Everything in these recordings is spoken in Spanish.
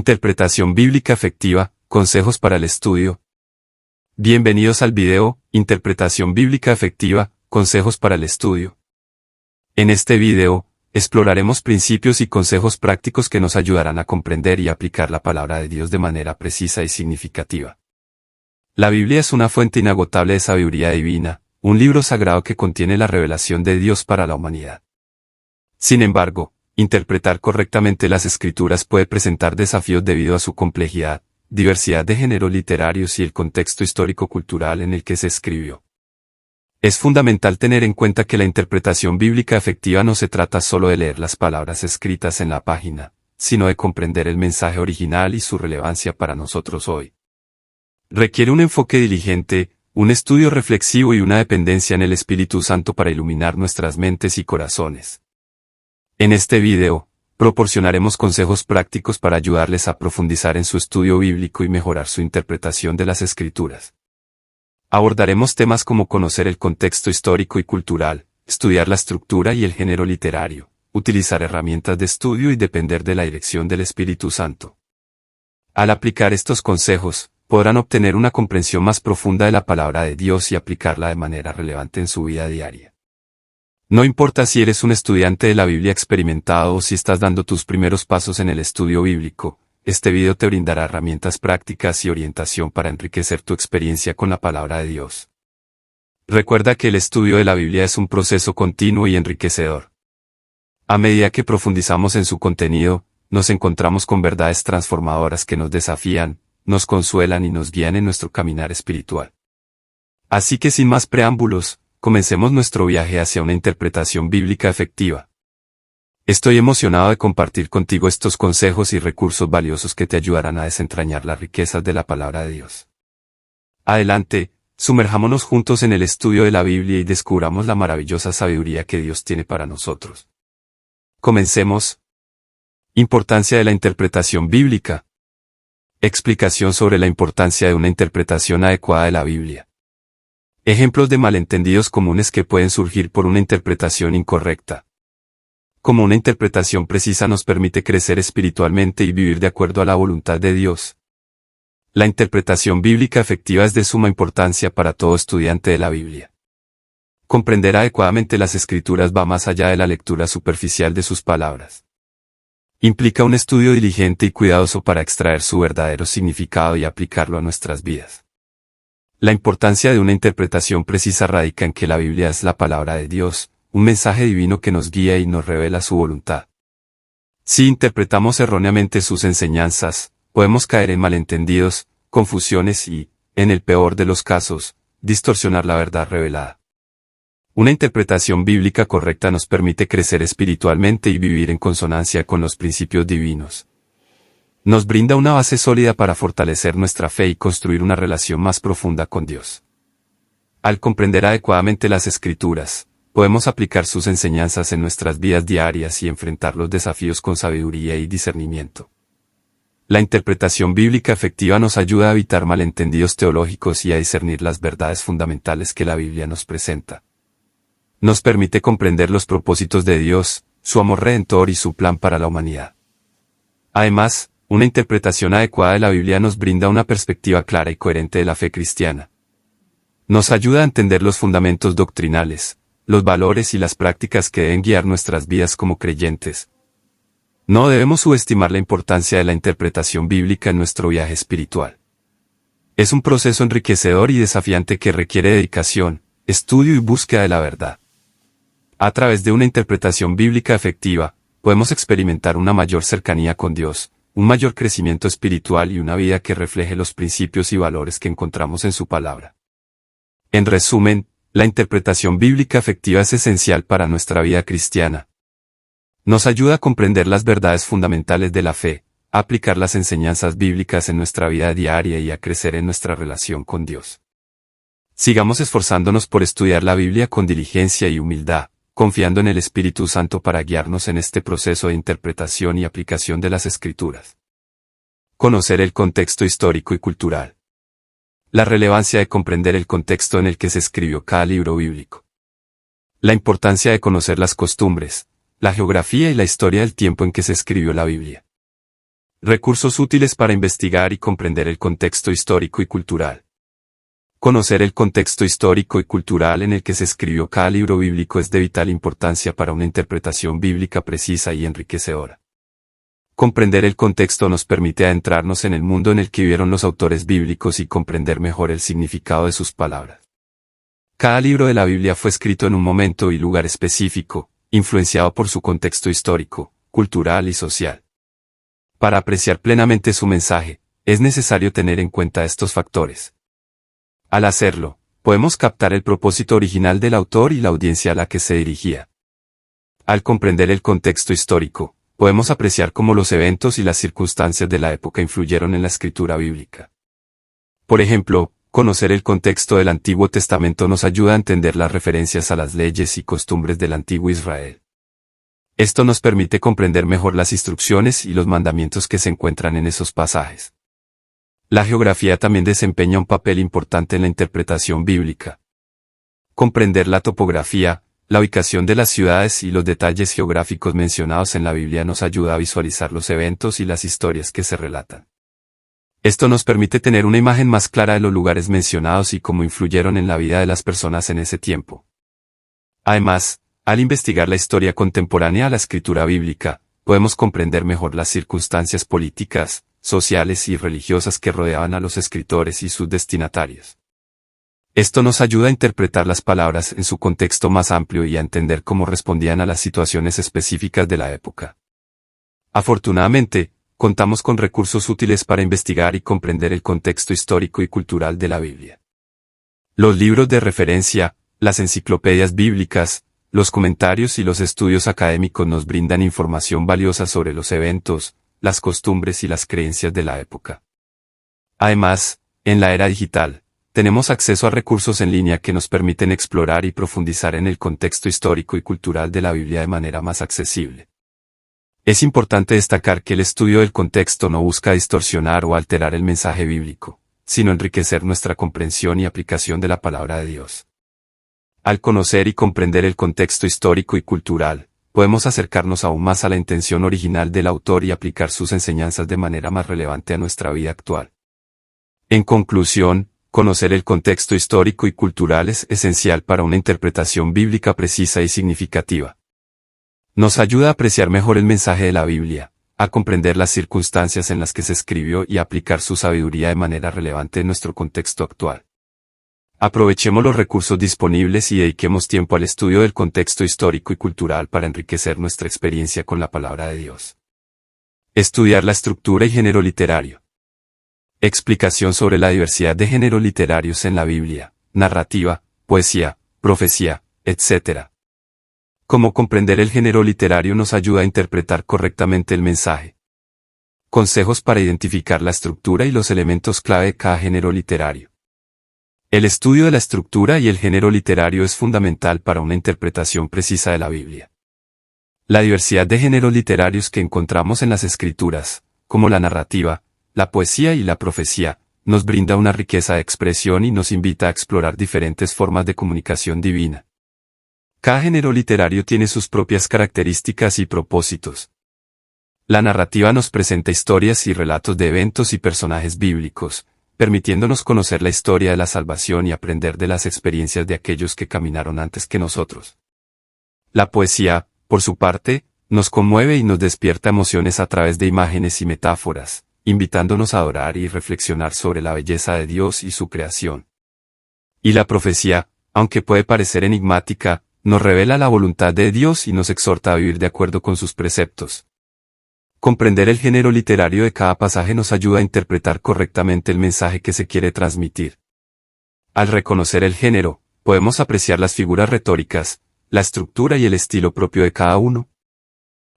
Interpretación bíblica efectiva, consejos para el estudio. Bienvenidos al video, Interpretación bíblica efectiva, consejos para el estudio. En este video, exploraremos principios y consejos prácticos que nos ayudarán a comprender y aplicar la palabra de Dios de manera precisa y significativa. La Biblia es una fuente inagotable de sabiduría divina, un libro sagrado que contiene la revelación de Dios para la humanidad. Sin embargo, interpretar correctamente las Escrituras puede presentar desafíos debido a su complejidad, diversidad de géneros literarios y el contexto histórico-cultural en el que se escribió. Es fundamental tener en cuenta que la interpretación bíblica efectiva no se trata solo de leer las palabras escritas en la página, sino de comprender el mensaje original y su relevancia para nosotros hoy. Requiere un enfoque diligente, un estudio reflexivo y una dependencia en el Espíritu Santo para iluminar nuestras mentes y corazones. En este video, proporcionaremos consejos prácticos para ayudarles a profundizar en su estudio bíblico y mejorar su interpretación de las Escrituras. Abordaremos temas como conocer el contexto histórico y cultural, estudiar la estructura y el género literario, utilizar herramientas de estudio y depender de la dirección del Espíritu Santo. Al aplicar estos consejos, podrán obtener una comprensión más profunda de la palabra de Dios y aplicarla de manera relevante en su vida diaria. No importa si eres un estudiante de la Biblia experimentado o si estás dando tus primeros pasos en el estudio bíblico, este video te brindará herramientas prácticas y orientación para enriquecer tu experiencia con la palabra de Dios. Recuerda que el estudio de la Biblia es un proceso continuo y enriquecedor. A medida que profundizamos en su contenido, nos encontramos con verdades transformadoras que nos desafían, nos consuelan y nos guían en nuestro caminar espiritual. Así que sin más preámbulos, comencemos nuestro viaje hacia una interpretación bíblica efectiva. Estoy emocionado de compartir contigo estos consejos y recursos valiosos que te ayudarán a desentrañar las riquezas de la palabra de Dios. Adelante, sumerjámonos juntos en el estudio de la Biblia y descubramos la maravillosa sabiduría que Dios tiene para nosotros. Comencemos. Importancia de la interpretación bíblica. Explicación sobre la importancia de una interpretación adecuada de la Biblia. Ejemplos de malentendidos comunes que pueden surgir por una interpretación incorrecta. Cómo una interpretación precisa nos permite crecer espiritualmente y vivir de acuerdo a la voluntad de Dios. La interpretación bíblica efectiva es de suma importancia para todo estudiante de la Biblia. Comprender adecuadamente las Escrituras va más allá de la lectura superficial de sus palabras. Implica un estudio diligente y cuidadoso para extraer su verdadero significado y aplicarlo a nuestras vidas. La importancia de una interpretación precisa radica en que la Biblia es la palabra de Dios, un mensaje divino que nos guía y nos revela su voluntad. Si interpretamos erróneamente sus enseñanzas, podemos caer en malentendidos, confusiones y, en el peor de los casos, distorsionar la verdad revelada. Una interpretación bíblica correcta nos permite crecer espiritualmente y vivir en consonancia con los principios divinos. Nos brinda una base sólida para fortalecer nuestra fe y construir una relación más profunda con Dios. Al comprender adecuadamente las Escrituras, podemos aplicar sus enseñanzas en nuestras vidas diarias y enfrentar los desafíos con sabiduría y discernimiento. La interpretación bíblica efectiva nos ayuda a evitar malentendidos teológicos y a discernir las verdades fundamentales que la Biblia nos presenta. Nos permite comprender los propósitos de Dios, su amor redentor y su plan para la humanidad. Además, una interpretación adecuada de la Biblia nos brinda una perspectiva clara y coherente de la fe cristiana. Nos ayuda a entender los fundamentos doctrinales, los valores y las prácticas que deben guiar nuestras vidas como creyentes. No debemos subestimar la importancia de la interpretación bíblica en nuestro viaje espiritual. Es un proceso enriquecedor y desafiante que requiere dedicación, estudio y búsqueda de la verdad. A través de una interpretación bíblica efectiva, podemos experimentar una mayor cercanía con Dios, un mayor crecimiento espiritual y una vida que refleje los principios y valores que encontramos en su palabra. En resumen, la interpretación bíblica efectiva es esencial para nuestra vida cristiana. Nos ayuda a comprender las verdades fundamentales de la fe, a aplicar las enseñanzas bíblicas en nuestra vida diaria y a crecer en nuestra relación con Dios. Sigamos esforzándonos por estudiar la Biblia con diligencia y humildad, confiando en el Espíritu Santo para guiarnos en este proceso de interpretación y aplicación de las Escrituras. Conocer el contexto histórico y cultural. La relevancia de comprender el contexto en el que se escribió cada libro bíblico. La importancia de conocer las costumbres, la geografía y la historia del tiempo en que se escribió la Biblia. Recursos útiles para investigar y comprender el contexto histórico y cultural. Conocer el contexto histórico y cultural en el que se escribió cada libro bíblico es de vital importancia para una interpretación bíblica precisa y enriquecedora. Comprender el contexto nos permite adentrarnos en el mundo en el que vivieron los autores bíblicos y comprender mejor el significado de sus palabras. Cada libro de la Biblia fue escrito en un momento y lugar específico, influenciado por su contexto histórico, cultural y social. Para apreciar plenamente su mensaje, es necesario tener en cuenta estos factores. Al hacerlo, podemos captar el propósito original del autor y la audiencia a la que se dirigía. Al comprender el contexto histórico, podemos apreciar cómo los eventos y las circunstancias de la época influyeron en la escritura bíblica. Por ejemplo, conocer el contexto del Antiguo Testamento nos ayuda a entender las referencias a las leyes y costumbres del antiguo Israel. Esto nos permite comprender mejor las instrucciones y los mandamientos que se encuentran en esos pasajes. La geografía también desempeña un papel importante en la interpretación bíblica. Comprender la topografía, la ubicación de las ciudades y los detalles geográficos mencionados en la Biblia nos ayuda a visualizar los eventos y las historias que se relatan. Esto nos permite tener una imagen más clara de los lugares mencionados y cómo influyeron en la vida de las personas en ese tiempo. Además, al investigar la historia contemporánea a la escritura bíblica, podemos comprender mejor las circunstancias políticas, sociales y religiosas que rodeaban a los escritores y sus destinatarios. Esto nos ayuda a interpretar las palabras en su contexto más amplio y a entender cómo respondían a las situaciones específicas de la época. Afortunadamente, contamos con recursos útiles para investigar y comprender el contexto histórico y cultural de la Biblia. Los libros de referencia, las enciclopedias bíblicas, los comentarios y los estudios académicos nos brindan información valiosa sobre los eventos, las costumbres y las creencias de la época. Además, en la era digital, tenemos acceso a recursos en línea que nos permiten explorar y profundizar en el contexto histórico y cultural de la Biblia de manera más accesible. Es importante destacar que el estudio del contexto no busca distorsionar o alterar el mensaje bíblico, sino enriquecer nuestra comprensión y aplicación de la palabra de Dios. Al conocer y comprender el contexto histórico y cultural, podemos acercarnos aún más a la intención original del autor y aplicar sus enseñanzas de manera más relevante a nuestra vida actual. En conclusión, conocer el contexto histórico y cultural es esencial para una interpretación bíblica precisa y significativa. Nos ayuda a apreciar mejor el mensaje de la Biblia, a comprender las circunstancias en las que se escribió y a aplicar su sabiduría de manera relevante en nuestro contexto actual. Aprovechemos los recursos disponibles y dediquemos tiempo al estudio del contexto histórico y cultural para enriquecer nuestra experiencia con la palabra de Dios. Estudiar la estructura y género literario. Explicación sobre la diversidad de géneros literarios en la Biblia, narrativa, poesía, profecía, etc. Cómo comprender el género literario nos ayuda a interpretar correctamente el mensaje. Consejos para identificar la estructura y los elementos clave de cada género literario. El estudio de la estructura y el género literario es fundamental para una interpretación precisa de la Biblia. La diversidad de géneros literarios que encontramos en las escrituras, como la narrativa, la poesía y la profecía, nos brinda una riqueza de expresión y nos invita a explorar diferentes formas de comunicación divina. Cada género literario tiene sus propias características y propósitos. La narrativa nos presenta historias y relatos de eventos y personajes bíblicos, permitiéndonos conocer la historia de la salvación y aprender de las experiencias de aquellos que caminaron antes que nosotros. La poesía, por su parte, nos conmueve y nos despierta emociones a través de imágenes y metáforas, invitándonos a adorar y reflexionar sobre la belleza de Dios y su creación. Y la profecía, aunque puede parecer enigmática, nos revela la voluntad de Dios y nos exhorta a vivir de acuerdo con sus preceptos. Comprender el género literario de cada pasaje nos ayuda a interpretar correctamente el mensaje que se quiere transmitir. Al reconocer el género, podemos apreciar las figuras retóricas, la estructura y el estilo propio de cada uno.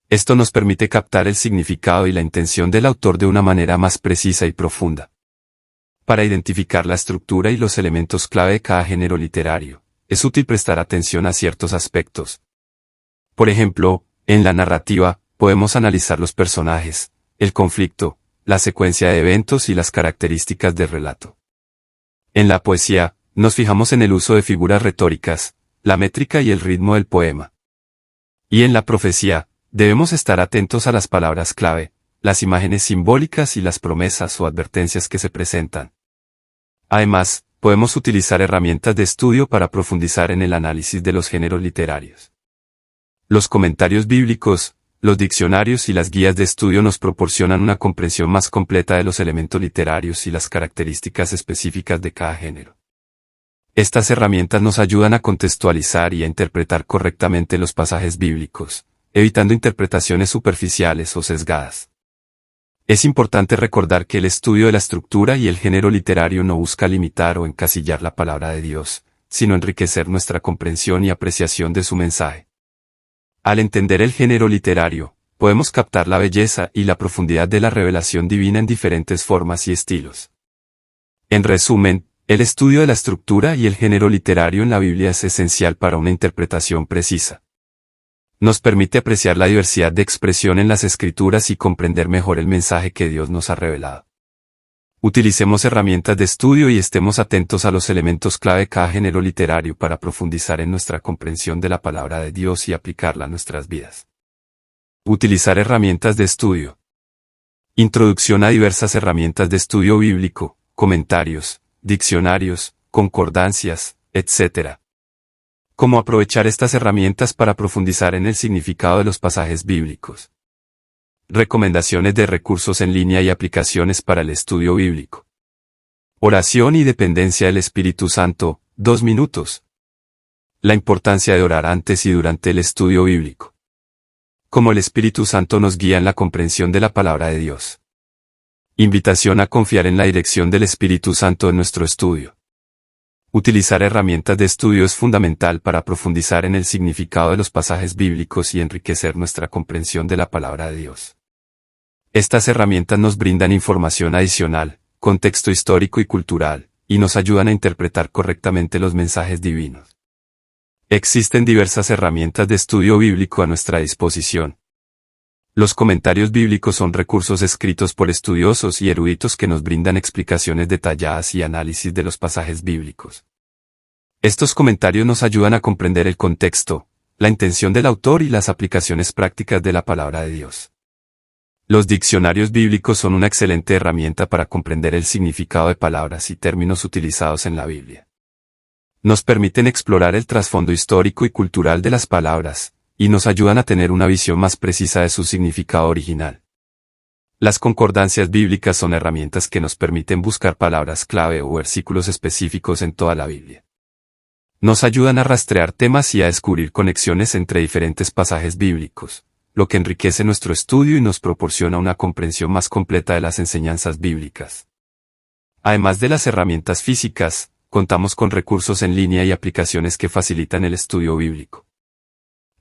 Esto nos permite captar el significado y la intención del autor de una manera más precisa y profunda. Para identificar la estructura y los elementos clave de cada género literario, es útil prestar atención a ciertos aspectos. Por ejemplo, en la narrativa, podemos analizar los personajes, el conflicto, la secuencia de eventos y las características del relato. En la poesía, nos fijamos en el uso de figuras retóricas, la métrica y el ritmo del poema. Y en la profecía, debemos estar atentos a las palabras clave, las imágenes simbólicas y las promesas o advertencias que se presentan. Además, podemos utilizar herramientas de estudio para profundizar en el análisis de los géneros literarios. Los comentarios bíblicos, los diccionarios y las guías de estudio nos proporcionan una comprensión más completa de los elementos literarios y las características específicas de cada género. Estas herramientas nos ayudan a contextualizar y a interpretar correctamente los pasajes bíblicos, evitando interpretaciones superficiales o sesgadas. Es importante recordar que el estudio de la estructura y el género literario no busca limitar o encasillar la palabra de Dios, sino enriquecer nuestra comprensión y apreciación de su mensaje. Al entender el género literario, podemos captar la belleza y la profundidad de la revelación divina en diferentes formas y estilos. En resumen, el estudio de la estructura y el género literario en la Biblia es esencial para una interpretación precisa. Nos permite apreciar la diversidad de expresión en las Escrituras y comprender mejor el mensaje que Dios nos ha revelado. Utilicemos herramientas de estudio y estemos atentos a los elementos clave de cada género literario para profundizar en nuestra comprensión de la palabra de Dios y aplicarla a nuestras vidas. Utilizar herramientas de estudio. Introducción a diversas herramientas de estudio bíblico, comentarios, diccionarios, concordancias, etc. Cómo aprovechar estas herramientas para profundizar en el significado de los pasajes bíblicos. Recomendaciones de recursos en línea y aplicaciones para el estudio bíblico. Oración y dependencia del Espíritu Santo, 2 minutos. La importancia de orar antes y durante el estudio bíblico. Cómo el Espíritu Santo nos guía en la comprensión de la palabra de Dios. Invitación a confiar en la dirección del Espíritu Santo en nuestro estudio. Utilizar herramientas de estudio es fundamental para profundizar en el significado de los pasajes bíblicos y enriquecer nuestra comprensión de la palabra de Dios. Estas herramientas nos brindan información adicional, contexto histórico y cultural, y nos ayudan a interpretar correctamente los mensajes divinos. Existen diversas herramientas de estudio bíblico a nuestra disposición. Los comentarios bíblicos son recursos escritos por estudiosos y eruditos que nos brindan explicaciones detalladas y análisis de los pasajes bíblicos. Estos comentarios nos ayudan a comprender el contexto, la intención del autor y las aplicaciones prácticas de la palabra de Dios. Los diccionarios bíblicos son una excelente herramienta para comprender el significado de palabras y términos utilizados en la Biblia. Nos permiten explorar el trasfondo histórico y cultural de las palabras, y nos ayudan a tener una visión más precisa de su significado original. Las concordancias bíblicas son herramientas que nos permiten buscar palabras clave o versículos específicos en toda la Biblia. Nos ayudan a rastrear temas y a descubrir conexiones entre diferentes pasajes bíblicos, lo que enriquece nuestro estudio y nos proporciona una comprensión más completa de las enseñanzas bíblicas. Además de las herramientas físicas, contamos con recursos en línea y aplicaciones que facilitan el estudio bíblico.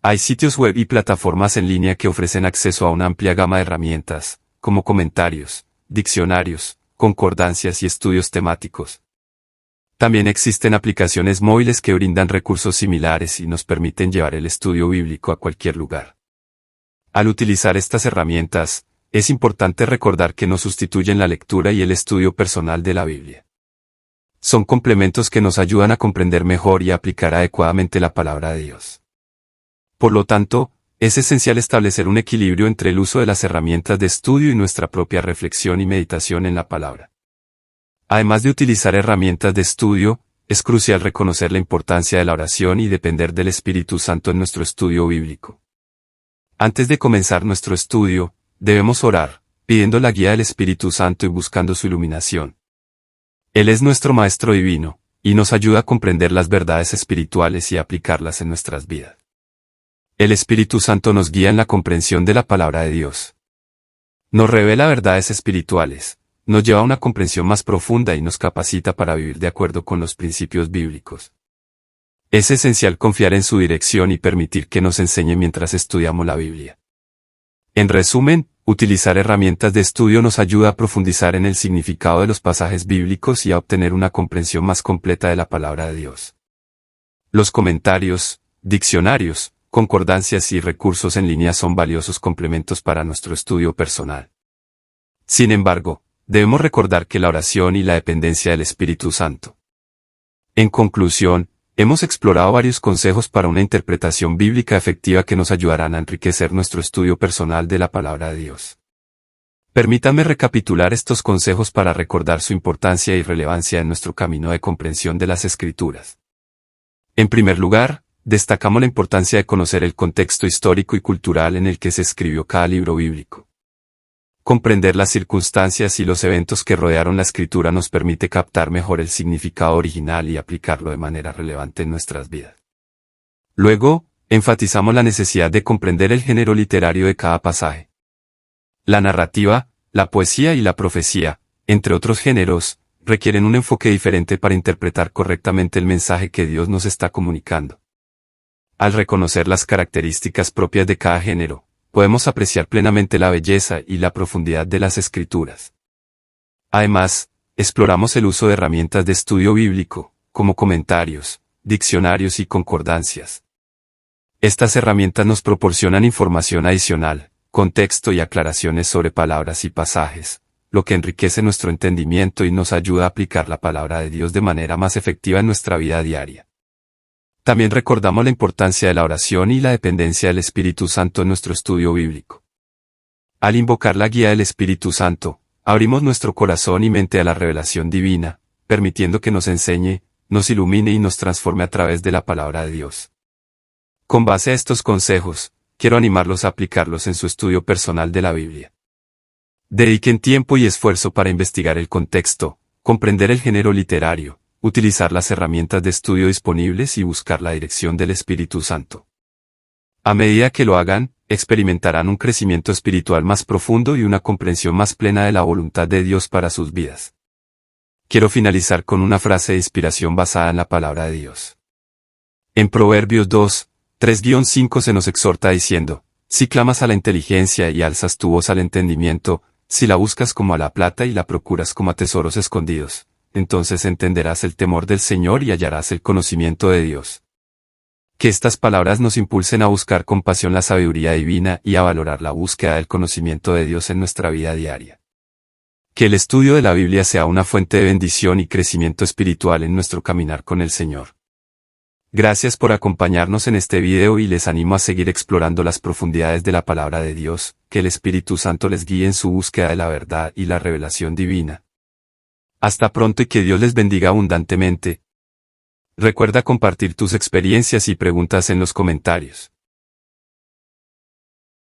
Hay sitios web y plataformas en línea que ofrecen acceso a una amplia gama de herramientas, como comentarios, diccionarios, concordancias y estudios temáticos. También existen aplicaciones móviles que brindan recursos similares y nos permiten llevar el estudio bíblico a cualquier lugar. Al utilizar estas herramientas, es importante recordar que no sustituyen la lectura y el estudio personal de la Biblia. Son complementos que nos ayudan a comprender mejor y a aplicar adecuadamente la palabra de Dios. Por lo tanto, es esencial establecer un equilibrio entre el uso de las herramientas de estudio y nuestra propia reflexión y meditación en la palabra. Además de utilizar herramientas de estudio, es crucial reconocer la importancia de la oración y depender del Espíritu Santo en nuestro estudio bíblico. Antes de comenzar nuestro estudio, debemos orar, pidiendo la guía del Espíritu Santo y buscando su iluminación. Él es nuestro Maestro Divino, y nos ayuda a comprender las verdades espirituales y a aplicarlas en nuestras vidas. El Espíritu Santo nos guía en la comprensión de la palabra de Dios. Nos revela verdades espirituales, nos lleva a una comprensión más profunda y nos capacita para vivir de acuerdo con los principios bíblicos. Es esencial confiar en su dirección y permitir que nos enseñe mientras estudiamos la Biblia. En resumen, utilizar herramientas de estudio nos ayuda a profundizar en el significado de los pasajes bíblicos y a obtener una comprensión más completa de la palabra de Dios. Los comentarios, diccionarios, concordancias y recursos en línea son valiosos complementos para nuestro estudio personal. Sin embargo, debemos recordar que la oración y la dependencia del Espíritu Santo. En conclusión, hemos explorado varios consejos para una interpretación bíblica efectiva que nos ayudarán a enriquecer nuestro estudio personal de la palabra de Dios. Permítame recapitular estos consejos para recordar su importancia y relevancia en nuestro camino de comprensión de las Escrituras. En primer lugar, destacamos la importancia de conocer el contexto histórico y cultural en el que se escribió cada libro bíblico. Comprender las circunstancias y los eventos que rodearon la escritura nos permite captar mejor el significado original y aplicarlo de manera relevante en nuestras vidas. Luego, enfatizamos la necesidad de comprender el género literario de cada pasaje. La narrativa, la poesía y la profecía, entre otros géneros, requieren un enfoque diferente para interpretar correctamente el mensaje que Dios nos está comunicando. Al reconocer las características propias de cada género, podemos apreciar plenamente la belleza y la profundidad de las Escrituras. Además, exploramos el uso de herramientas de estudio bíblico, como comentarios, diccionarios y concordancias. Estas herramientas nos proporcionan información adicional, contexto y aclaraciones sobre palabras y pasajes, lo que enriquece nuestro entendimiento y nos ayuda a aplicar la palabra de Dios de manera más efectiva en nuestra vida diaria. También recordamos la importancia de la oración y la dependencia del Espíritu Santo en nuestro estudio bíblico. Al invocar la guía del Espíritu Santo, abrimos nuestro corazón y mente a la revelación divina, permitiendo que nos enseñe, nos ilumine y nos transforme a través de la palabra de Dios. Con base a estos consejos, quiero animarlos a aplicarlos en su estudio personal de la Biblia. Dediquen tiempo y esfuerzo para investigar el contexto, comprender el género literario, utilizar las herramientas de estudio disponibles y buscar la dirección del Espíritu Santo. A medida que lo hagan, experimentarán un crecimiento espiritual más profundo y una comprensión más plena de la voluntad de Dios para sus vidas. Quiero finalizar con una frase de inspiración basada en la palabra de Dios. En Proverbios 2, 3-5 se nos exhorta diciendo, si clamas a la inteligencia y alzas tu voz al entendimiento, si la buscas como a la plata y la procuras como a tesoros escondidos, entonces entenderás el temor del Señor y hallarás el conocimiento de Dios. Que estas palabras nos impulsen a buscar con pasión la sabiduría divina y a valorar la búsqueda del conocimiento de Dios en nuestra vida diaria. Que el estudio de la Biblia sea una fuente de bendición y crecimiento espiritual en nuestro caminar con el Señor. Gracias por acompañarnos en este video y les animo a seguir explorando las profundidades de la palabra de Dios, que el Espíritu Santo les guíe en su búsqueda de la verdad y la revelación divina. Hasta pronto y que Dios les bendiga abundantemente. Recuerda compartir tus experiencias y preguntas en los comentarios.